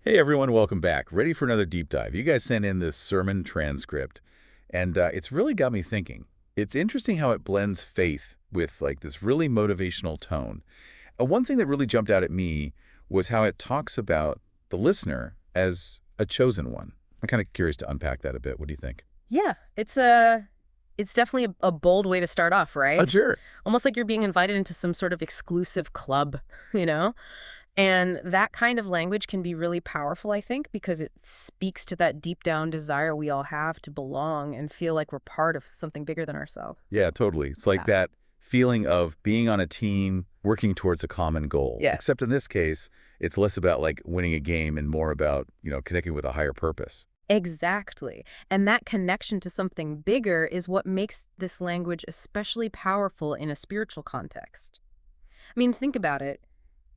Hey everyone, welcome back. Ready for another deep dive. You guys sent in this sermon transcript, and it's really got me thinking. It's interesting how it blends faith with like this really motivational tone. One thing that really jumped out at me was how it talks about the listener as a chosen one. I'm kind of curious to unpack that a bit. What do you think? Yeah, it's definitely a bold way to start off, Oh, right? sure. Almost like you're being invited into some sort of exclusive club, you know? And that kind of language can be really powerful, I think, because it speaks to that deep down desire we all have to belong and feel like we're part of something bigger than ourselves. Yeah, totally. It's like Yeah. that feeling of being on a team, working towards a common goal. Yeah. Except in this case, it's less about like winning a game and more about, connecting with a higher purpose. Exactly. And that connection to something bigger is what makes this language especially powerful in a spiritual context. I mean, think about it.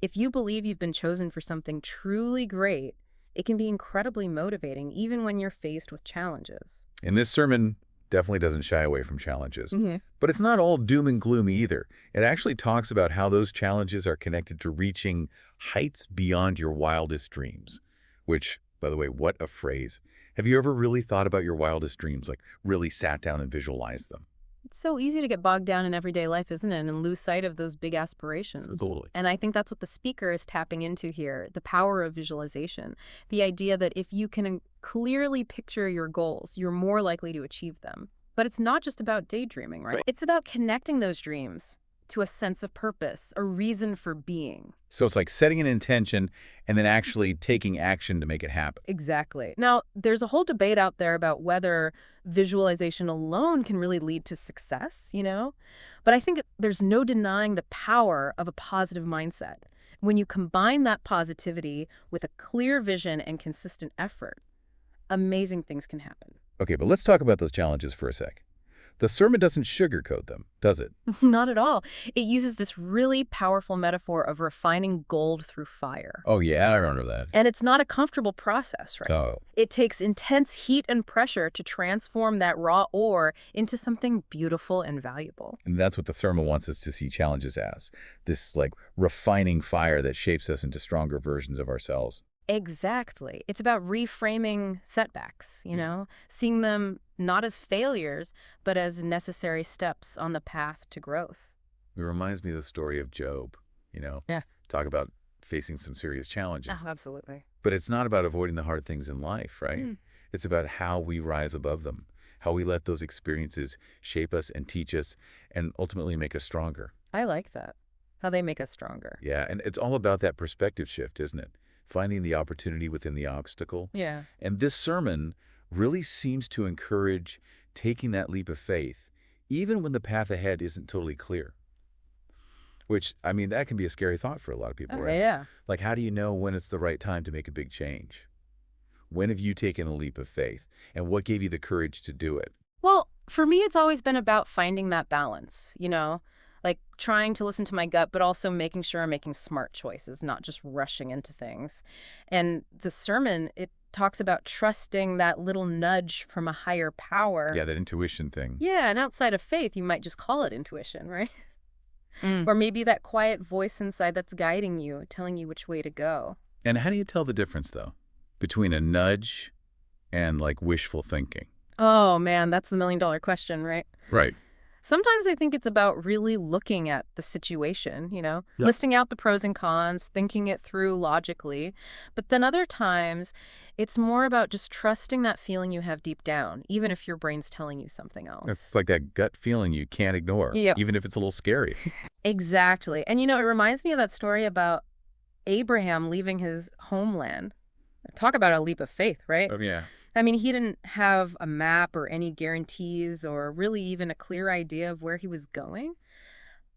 If you believe you've been chosen for something truly great, it can be incredibly motivating even when you're faced with challenges. And this sermon definitely doesn't shy away from challenges. Hmm. But it's not all doom and gloom either. It actually talks about how those challenges are connected to reaching heights beyond your wildest dreams. Which, by the way, what a phrase. Have you ever really thought about your wildest dreams, like really sat down and visualized them? It's so easy to get bogged down in everyday life, isn't it? And lose sight of those big aspirations. Totally. And I think that's what the speaker is tapping into here, the power of visualization. The idea that if you can clearly picture your goals, you're more likely to achieve them. But it's not just about daydreaming, right? It's about connecting those dreams to a sense of purpose, a reason for being. So it's like setting an intention and then actually taking action to make it happen. Exactly. Now, there's a whole debate out there about whether visualization alone can really lead to success, you know? But I think there's no denying the power of a positive mindset. When you combine that positivity with a clear vision and consistent effort, amazing things can happen. Okay, but let's talk about those challenges for a sec. The sermon doesn't sugarcoat them, does it? Not at all. It uses this really powerful metaphor of refining gold through fire. Oh, yeah, I remember that. And it's not a comfortable process, right? So, It takes intense heat and pressure to transform that raw ore into something beautiful and valuable. and that's what the sermon wants us to see challenges as. This, like, refining fire that shapes us into stronger versions of ourselves. Exactly. It's about reframing setbacks, seeing them not as failures, but as necessary steps on the path to growth. It reminds me of the story of Job, you know, Yeah. talk about facing some serious challenges. Oh, absolutely. But it's not about avoiding the hard things in life, right? Mm, It's about how we rise above them, how we let those experiences shape us and teach us and ultimately make us stronger. I like that. How they make us stronger. Yeah, and it's all about that perspective shift, isn't it? Finding the opportunity within the obstacle. Yeah. And this sermon really seems to encourage taking that leap of faith, even when the path ahead isn't totally clear. Which, I mean, that can be a scary thought for a lot of people, Oh, right? yeah. Like, how do you know when it's the right time to make a big change? When have you taken a leap of faith? And what gave you the courage to do it? Well, for me, it's always been about finding that balance, like trying to listen to my gut, but also making sure I'm making smart choices, not just rushing into things. And the sermon, it talks about trusting that little nudge from a higher power. Yeah, that intuition thing. Yeah, and outside of faith, you might just call it intuition, right? Mm. Or maybe that quiet voice inside that's guiding you, telling you which way to go. And how do you tell the difference, though, between a nudge and, like, wishful thinking? Oh, man, that's the million-dollar question, right? Right. Sometimes I think it's about really looking at the situation, Yeah. listing out the pros and cons, thinking it through logically. But then other times, it's more about just trusting that feeling you have deep down, even if your brain's telling you something It's else. like that gut feeling you can't ignore, Yep. even if it's a little scary. Exactly. And it reminds me of that story about Abraham leaving his homeland. Talk about a leap of faith, right? Oh, yeah. I mean, he didn't have a map or any guarantees or really even a clear idea of where he was going.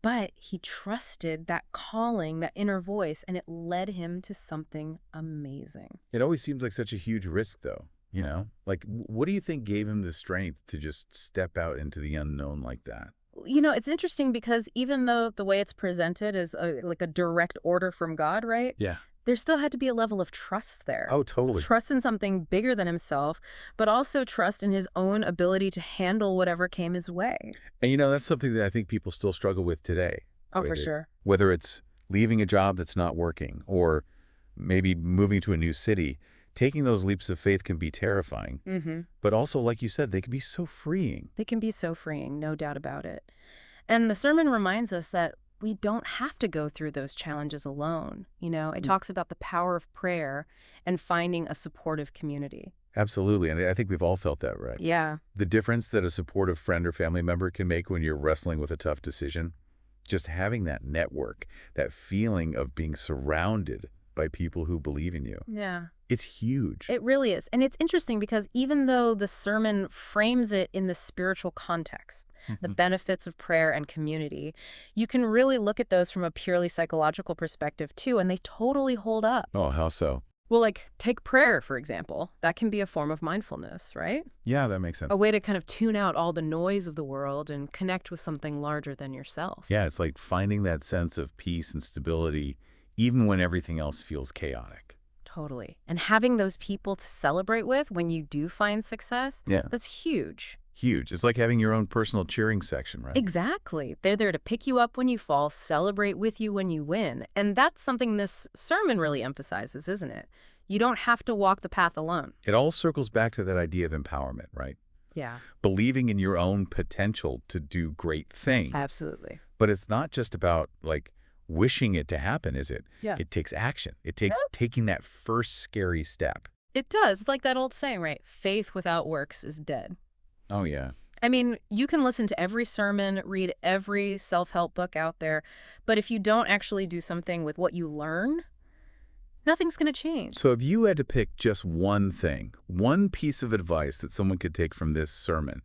But he trusted that calling, that inner voice, and it led him to something amazing. It always seems like such a huge risk, though, you know? Like, what do you think gave him the strength to just step out into the unknown like that? It's interesting because even though the way it's presented is like a direct order from God, right? Yeah. There still had to be a level of trust there. Oh, totally. Trust in something bigger than himself, but also trust in his own ability to handle whatever came his way. And, that's something that I think people still struggle with today. Oh, for Whether sure. whether it's leaving a job that's not working or maybe moving to a new city, taking those leaps of faith can be terrifying. Mm-hmm. But also, like you said, they can be so freeing. They can be so freeing, no doubt about it. And the sermon reminds us that we don't have to go through those challenges alone. It talks about the power of prayer and finding a supportive community. Absolutely, and I think we've all felt that, right? Yeah, The difference that a supportive friend or family member can make when you're wrestling with a tough decision, just having that network, that feeling of being surrounded by people who believe in you. yeah. It's huge. It really is. And it's interesting because even though the sermon frames it in the spiritual context, the benefits of prayer and community, you can really look at those from a purely psychological perspective too, and they totally hold up. Oh, how so? Well, like, take prayer, for example. That can be a form of mindfulness, right? Yeah, that makes sense. A way to kind of tune out all the noise of the world and connect with something larger than yourself. Yeah, it's like finding that sense of peace and stability even when everything else feels chaotic. Totally. And having those people to celebrate with when you do find success, Yeah. that's huge. Huge. It's like having your own personal cheering section, right? Exactly. They're there to pick you up when you fall, celebrate with you when you win. And that's something this sermon really emphasizes, isn't it? You don't have to walk the path alone. It all circles back to that idea of empowerment, right? Yeah, Believing in your own potential to do great things. absolutely. But it's not just about, like, wishing it to happen, is it? Yeah. It takes action. It takes taking that first scary step. It does. It's like that old saying, right? Faith without works is dead. Oh, yeah. I mean, you can listen to every sermon, read every self-help book out there, but if you don't actually do something with what you learn, nothing's going to change. So if you had to pick just one thing, one piece of advice that someone could take from this sermon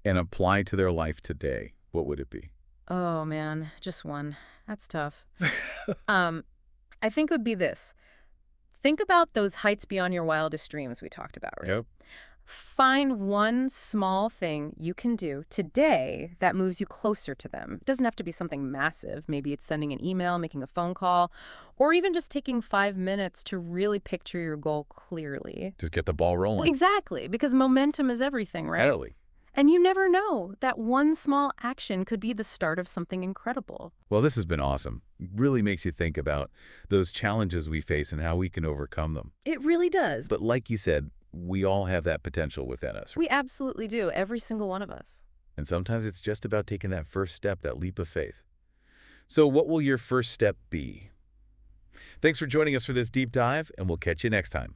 and apply to their life today, what would it be? Oh, man, just one. That's tough. I think it would be this. Think about those heights beyond your wildest dreams we talked about, right? Yep. Find one small thing you can do today that moves you closer to them. It doesn't have to be something massive. Maybe it's sending an email, making a phone call, or even just taking 5 minutes to really picture your goal clearly. Just get the ball rolling. Exactly, because momentum is everything, right? Totally. And you never know. That one small action could be the start of something incredible. Well, this has been awesome. Really makes you think about those challenges we face and how we can overcome them. It really does. But like you said, we all have that potential within us. We absolutely do, every single one of us. And sometimes it's just about taking that first step, that leap of faith. So what will your first step be? Thanks for joining us for this deep dive, and we'll catch you next time.